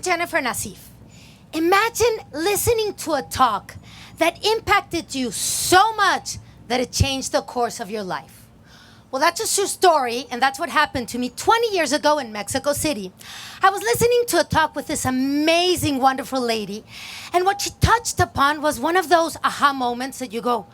Jennifer Nacif. Imagine listening to a talk that impacted you so much that it changed the course of your life. Well, that's a true story, and that's what happened to me 20 years ago in Mexico City. I was listening to a talk with this amazing, wonderful lady, and what she touched upon was one of those aha moments that you go,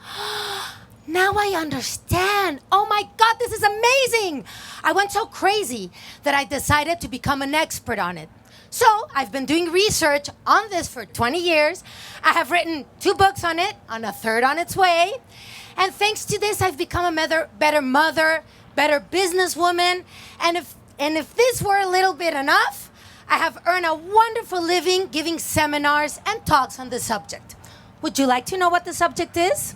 now I understand. Oh my God, this is amazing. I went so crazy that I decided to become an expert on it. So I've been doing research on this for 20 years. I have written 2 books on it, on a third on its way. And thanks to this, I've become a better mother, better businesswoman. And if this were a little bit enough, I have earned a wonderful living giving seminars and talks on the subject. Would you like to know what the subject is?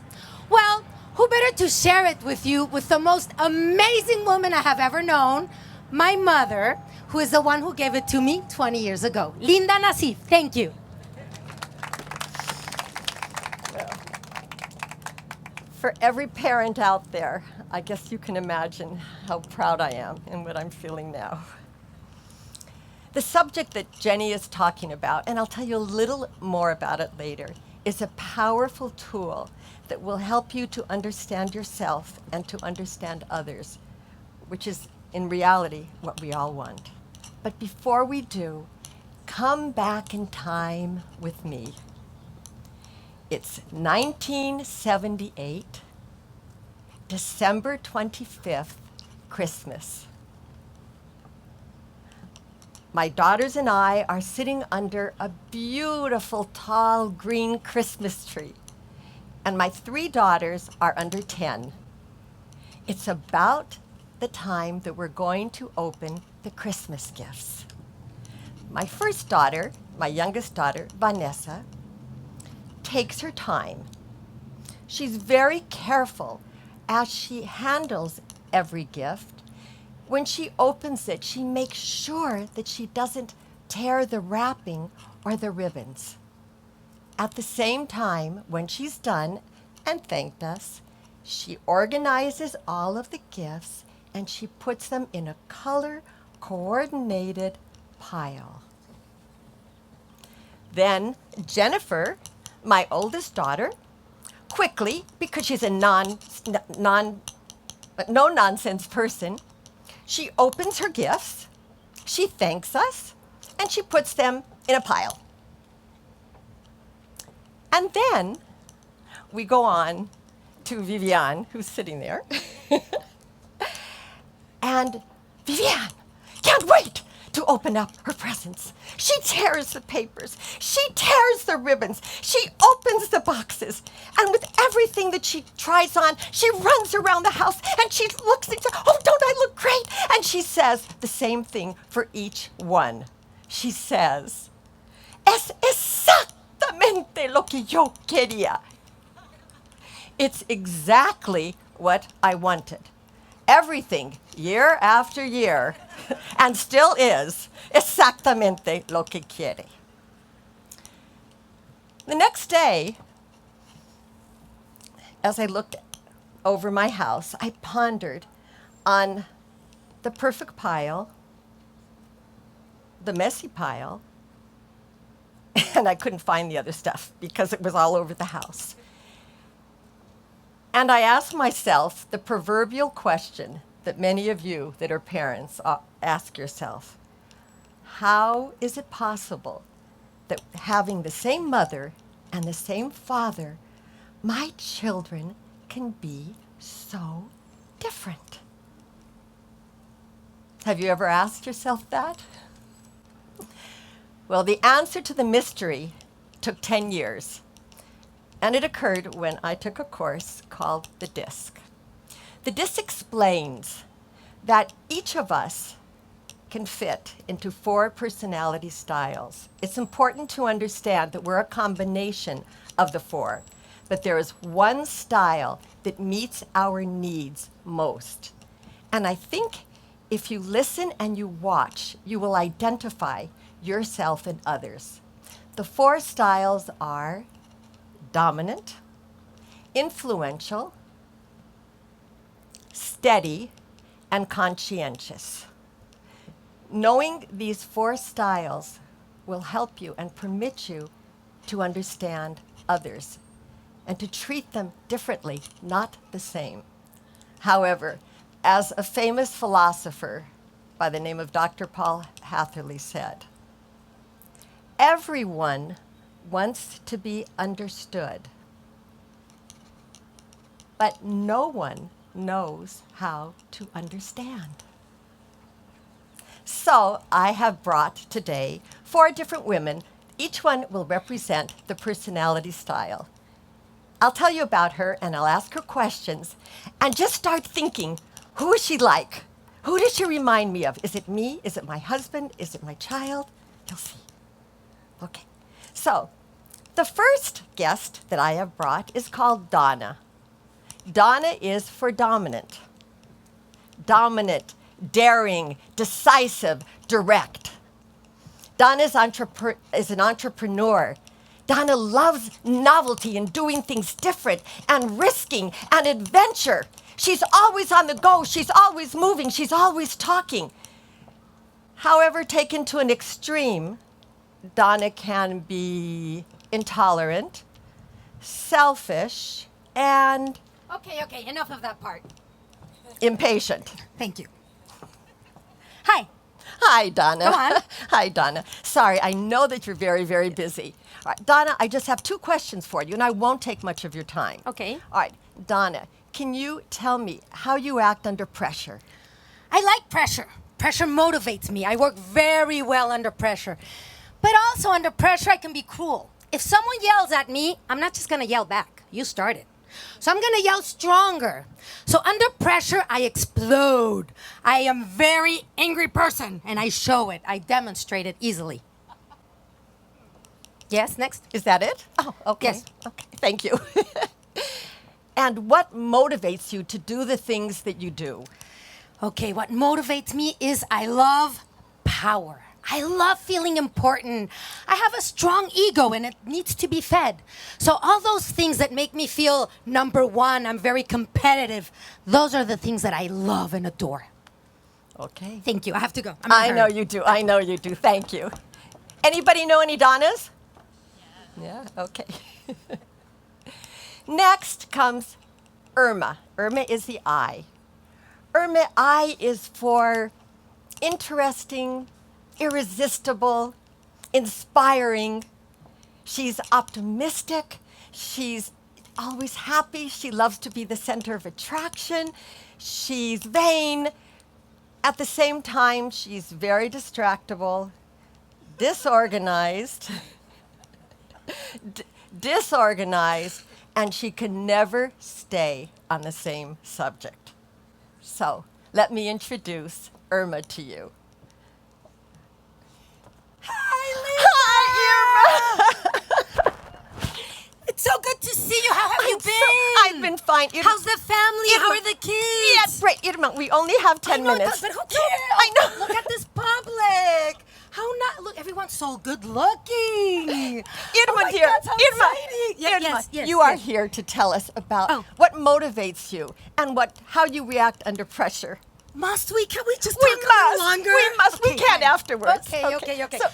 Well, who better to share it with you with the most amazing woman I have ever known, my mother, who is the one who gave it to me 20 years ago. Linda Nacif, thank you. For every parent out there, I guess you can imagine how proud I am and what I'm feeling now. The subject that Jenny is talking about, and I'll tell you a little more about it later, is a powerful tool that will help you to understand yourself and to understand others, which is in reality what we all want. But before we do, come back in time with me. It's 1978, December 25th, Christmas. My daughters and I are sitting under a beautiful, tall, green Christmas tree. And my 3 daughters are under 10. It's about the time that we're going to open the Christmas gifts. My first daughter, my youngest daughter, Vanessa, takes her time. She's very careful as she handles every gift. When she opens it, she makes sure that she doesn't tear the wrapping or the ribbons. At the same time, when she's done and thanked us, she organizes all of the gifts and she puts them in a color-coordinated pile. Then Jennifer, my oldest daughter, quickly, because she's a no-nonsense person, she opens her gifts, she thanks us, and she puts them in a pile. And then we go on to Viviane, who's sitting there. And Viviane can't wait to open up her presents. She tears the papers. She tears the ribbons. She opens the boxes. And with everything that she tries on, she runs around the house and she looks and says, oh, don't I look great? And she says the same thing for each one. She says, es exactamente lo que yo quería. It's exactly what I wanted. Everything, year after year, and still is exactamente lo que quiere. The next day, as I looked over my house, I pondered on the perfect pile, the messy pile, and I couldn't find the other stuff because it was all over the house. And I asked myself the proverbial question that many of you that are parents ask yourself. How is it possible that having the same mother and the same father, my children can be so different? Have you ever asked yourself that? Well, the answer to the mystery took 10 years. And it occurred when I took a course called the DISC. The DISC explains that each of us can fit into 4 personality styles. It's important to understand that we're a combination of the 4, but there is one style that meets our needs most. And I think if you listen and you watch, you will identify yourself and others. The 4 styles are dominant, influential, steady, and conscientious. Knowing these 4 styles will help you and permit you to understand others and to treat them differently, not the same. However, as a famous philosopher by the name of Dr. Paul Hatherley said, everyone wants to be understood, but no one knows how to understand. So I have brought today 4 different women. Each one will represent the personality style. I'll tell you about her and I'll ask her questions and just start thinking, who is she like? Who does she remind me of? Is it me? Is it my husband? Is it my child? You'll see. Okay. So the first guest that I have brought is called Donna. Donna is for dominant. Dominant, daring, decisive, direct. Donna is an entrepreneur. Donna loves novelty and doing things different and risking and adventure. She's always on the go. She's always moving. She's always talking. However, taken to an extreme, Donna can be intolerant, selfish, and Okay, enough of that part. impatient. Thank you. Hi. Hi, Donna. Go on. Hi, Donna. Sorry, I know that you're very, very busy. All right, Donna, I just have 2 questions for you, and I won't take much of your time. Okay. All right, Donna, can you tell me how you act under pressure? I like pressure. Pressure motivates me. I work very well under pressure. But also under pressure, I can be cruel. If someone yells at me, I'm not just going to yell back. You started. So I'm going to yell stronger. So under pressure, I explode. I am a very angry person, and I show it. I demonstrate it easily. Yes, next. Is that it? Oh, okay. Yes. Okay, thank you. And what motivates you to do the things that you do? Okay, what motivates me is I love power. I love feeling important. I have a strong ego and it needs to be fed. So all those things that make me feel number one, I'm very competitive, those are the things that I love and adore. Okay. Thank you. I have to go. I'm in a I know hurry. you do. I know you do. Thank you. Anybody know any Donnas? Yeah, okay. Next comes Irma. Irma is the I. Irma, I is for interesting, irresistible, inspiring. She's optimistic. She's always happy. She loves to be the center of attraction. She's vain. At the same time, she's very distractible, disorganized, disorganized, and she can never stay on the same subject. So let me introduce Irma to you. Hi, Linda. It's so good to see you. How have you been? I've been fine. How's the family? Irma. How are the kids? Yeah, great. Irma, we only have 10 I know, minutes. but who cares? I know. Look at this public. How not? Look, everyone's so good looking. Irma, my dear. God, how Irma, exciting. Irma, Yes, you are yes. here to tell us about Oh. what motivates you and how you react under pressure. Must we? Can we just We talk a little must. longer? We must. We Okay, can fine. afterwards. Okay. So,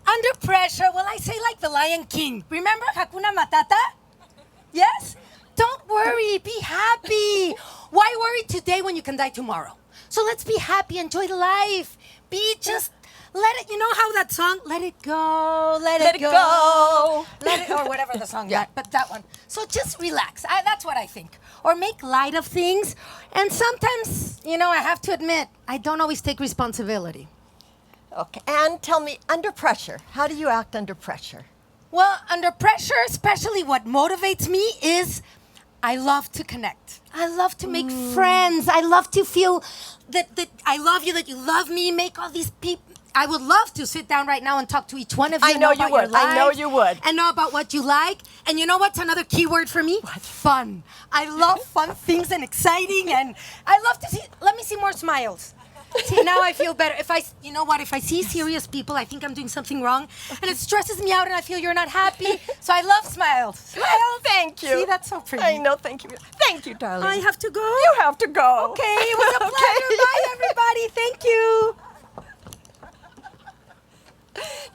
Under pressure, well, I say like the Lion King. Remember Hakuna Matata? Yes? Don't worry. Be happy. Why worry today when you can die tomorrow? So let's be happy. Enjoy life. Let it, you know how that song, let it go, let it go. Let it, or whatever the song, Yeah. but that one. So just relax. That's what I think. Or make light of things. And sometimes, I have to admit, I don't always take responsibility. okay. And tell me, under pressure, how do you act under pressure? Well, under pressure, especially what motivates me is I love to connect. I love to make friends. I love to feel that I love you, that you love me, make all these people. I would love to sit down right now and talk to each one of you. I know you about your would. I know lives, you would. And know about what you like. And you know what's another key word for me? What? Fun. I love fun things and exciting. And I love to see, let me see more smiles. See, now I feel better. If I see serious people, I think I'm doing something wrong. And it stresses me out and I feel you're not happy. So I love smiles. Smiles. Thank you. See, that's so pretty. I know. Thank you. Thank you, darling. I have to go. You have to go. Okay, it was a pleasure. Okay. Bye, everybody. Thank you.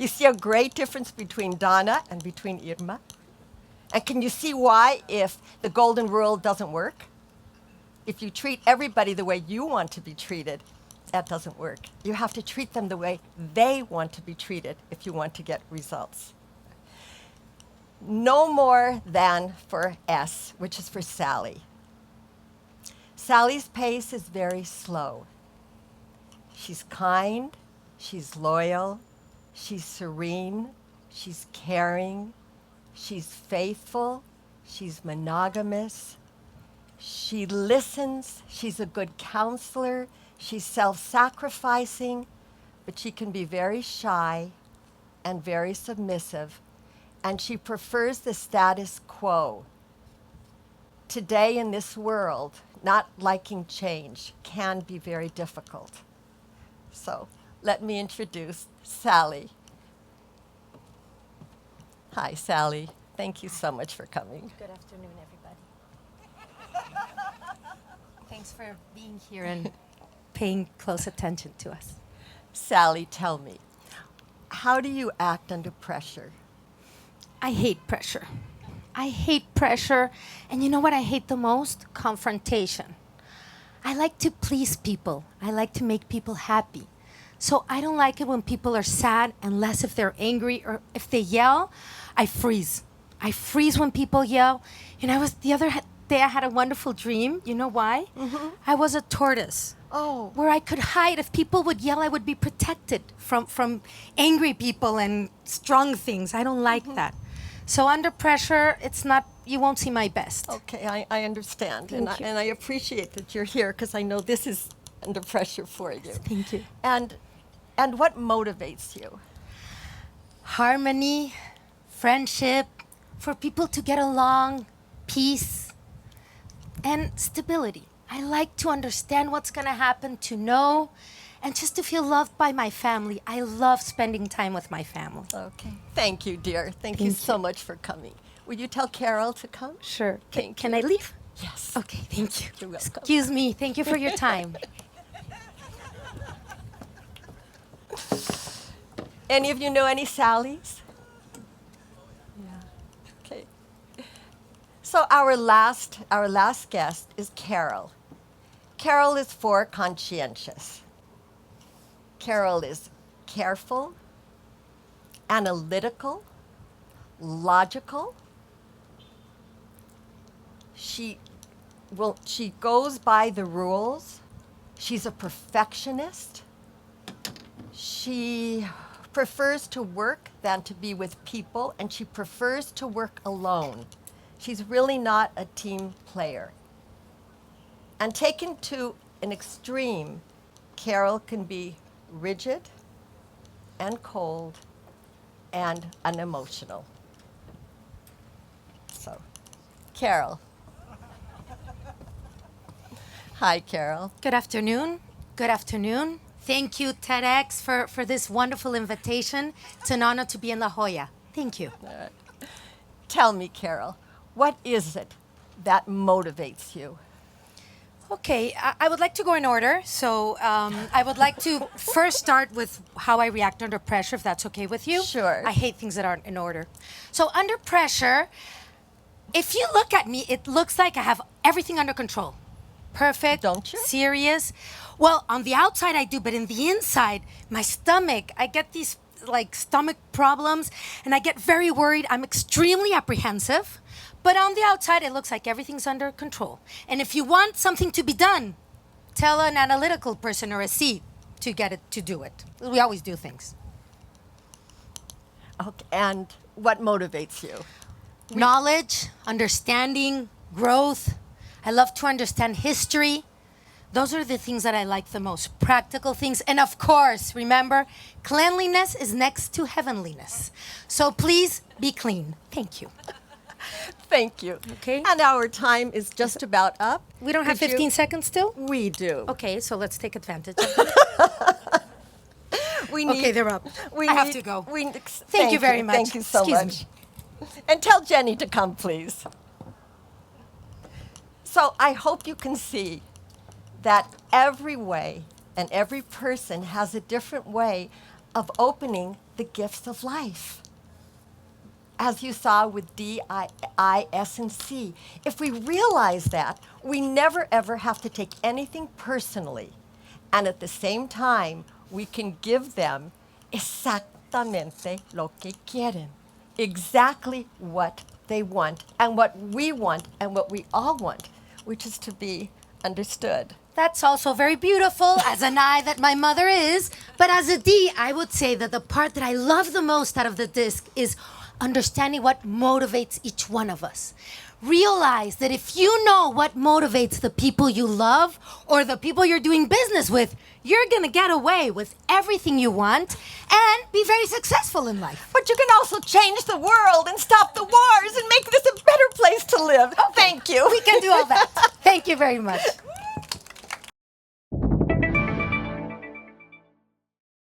You see a great difference between Donna and between Irma? And can you see why, if the golden rule doesn't work? If you treat everybody the way you want to be treated, that doesn't work. You have to treat them the way they want to be treated if you want to get results. No more than for S, which is for Sally. Sally's pace is very slow. She's kind, she's loyal, she's serene, she's caring, she's faithful, she's monogamous, she listens, she's a good counselor, she's self-sacrificing, but she can be very shy and very submissive, and she prefers the status quo. Today in this world, not liking change can be very difficult. So let me introduce Sally. Hi, Sally. Thank you so much for coming. Good afternoon, everybody. Thanks for being here and paying close attention to us. Sally, tell me, how do you act under pressure? I hate pressure. I hate pressure. And you know what I hate the most? Confrontation. I like to please people. I like to make people happy. So I don't like it when people are sad, unless if they're angry or if they yell, I freeze. I freeze when people yell. You know, the other day I had a wonderful dream. You know why? Mm-hmm. I was a tortoise. Oh. Where I could hide. If people would yell, I would be protected from angry people and strong things. I don't like that. So under pressure, it's not, you won't see my best. Okay, I understand. Thank you. And I appreciate that you're here, because I know this is under pressure for you. Thank you. And what motivates you? Harmony, friendship, for people to get along, peace, and stability. I like to understand what's going to happen, to know, and just to feel loved by my family. I love spending time with my family. Okay. Thank you, dear. Thank you so much for coming. Will you tell Carol to come? Sure. Thank Can I leave? Yes. Okay, thank you. You're welcome. Excuse me. Thank you for your time. Any of you know any Sallys? Yeah. Okay. So our last guest is Carol. Carol is for Conscientious. Carol is careful, analytical, logical. She goes by the rules. She's a perfectionist. She prefers to work than to be with people, and she prefers to work alone. She's really not a team player. And taken to an extreme, Carol can be rigid and cold and unemotional. So, Carol. Hi, Carol. Good afternoon. Good afternoon. Thank you, TEDx, for this wonderful invitation. It's an honor to be in La Jolla. Thank you. All right. Tell me, Carol, what is it that motivates you? Okay, I would like to go in order. So I would like to first start with how I react under pressure, if that's okay with you. Sure. I hate things that aren't in order. So under pressure, if you look at me, it looks like I have everything under control. Perfect. Don't you? Serious. Well, on the outside I do, but in the inside, my stomach, I get these like stomach problems, and I get very worried. I'm extremely apprehensive. But on the outside, it looks like everything's under control. And if you want something to be done, tell an analytical person or a C to get it to do it. We always do things. Okay. And what motivates you? Knowledge, understanding, growth. I love to understand history. Those are the things that I like the most, practical things. And of course, remember, cleanliness is next to heavenliness. So please be clean. Thank you. Thank you. Okay. And our time is just about up. We don't have Could 15 you- seconds still? We do. Okay, so let's take advantage of it. We need, Okay, they're up. We I have need- to go. We, Thank you very much. Thank you so Excuse much. me. And tell Jenny to come, please. So I hope you can see that every way and every person has a different way of opening the gifts of life. As you saw with D, I, S, and C, if we realize that, we never ever have to take anything personally. And at the same time, we can give them exactamente lo que quieren. Exactly what they want, and what we want, and what we all want, which is to be understood. That's also very beautiful as an I that my mother is. But as a D, I would say that the part that I love the most out of the disc is understanding what motivates each one of us. Realize that if you know what motivates the people you love or the people you're doing business with, you're going to get away with everything you want and be very successful in life. But you can also change the world and stop the wars and make this a better place to live. Thank you. We can do all that. Thank you very much.